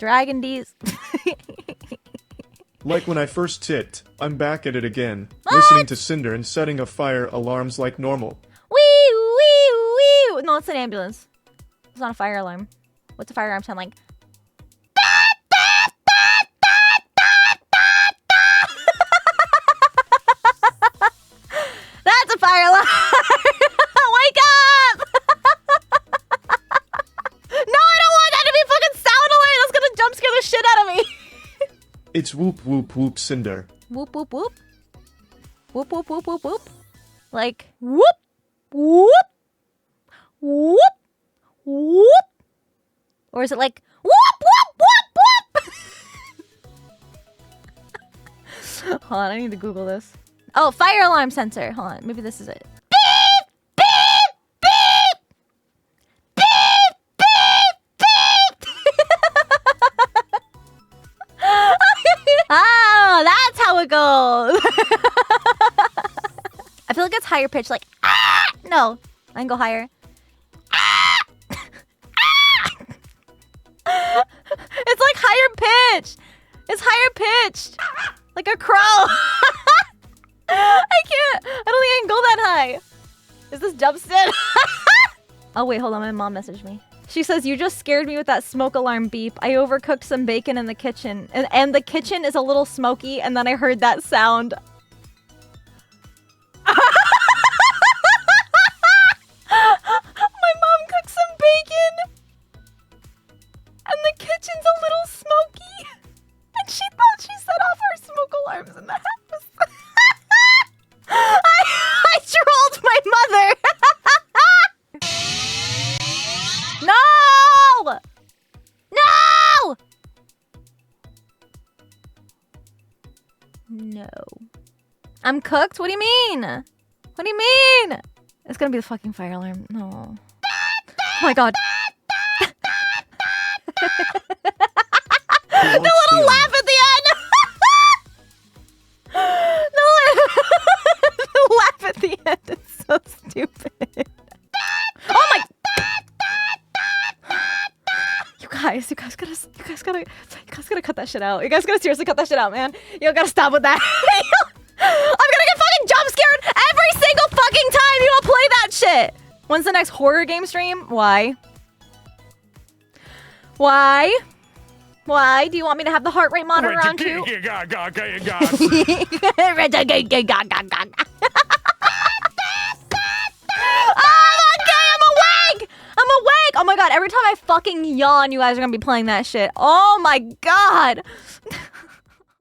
Dragon D's. Like when I first tit, I'm back at it again, listening to Cinder and setting a fire alarms like normal. Wee wee wee. No, it's an ambulance. It's not a fire alarm. What's a fire alarm sound like? That's a fire alarm. Wake up! No, I don't want that to be a fucking sound alert. That's gonna jump scare the shit out of me. It's whoop whoop whoop Cinder. Whoop whoop whoop. Whoop whoop whoop whoop whoop. Like whoop whoop whoop whoop. Or is it like whoop whoop whoop whoop? Hold on, I need to Google this. Oh, fire alarm sensor. Hold on, maybe this is it. Beep beep beep beep beep beep. Oh, that's how it goes. I feel like it's higher pitch, like ah. No, I can go higher. Ah! Ah! It's like higher pitch. It's higher pitched, like a crow. I can't. I don't think I can go that high. Is this dubstep? Oh wait, hold on. My mom messaged me. She says, you just scared me with that smoke alarm beep. I overcooked some bacon in the kitchen. And the kitchen is a little smoky, and then I heard that sound. My mom cooked some bacon. And the kitchen's a little smoky. And she thought she set off our smoke alarms in the house. I trolled my mother. No! No! No. I'm cooked? What do you mean? What do you mean? It's gonna be the fucking fire alarm. No. Oh my god. The little laugh at the end. The laugh at the end is so stupid. Oh my. You guys gotta cut that shit out. You guys gotta seriously cut that shit out, man. You gotta stop with that. I'm gonna get fucking jump scared every single fucking time you all play that shit. When's the next horror game stream? Why? Why? Why? Do you want me to have the heart rate monitor on too? Okay, I'm awake! Oh my god, every time I fucking yawn, you guys are gonna be playing that shit. Oh my god!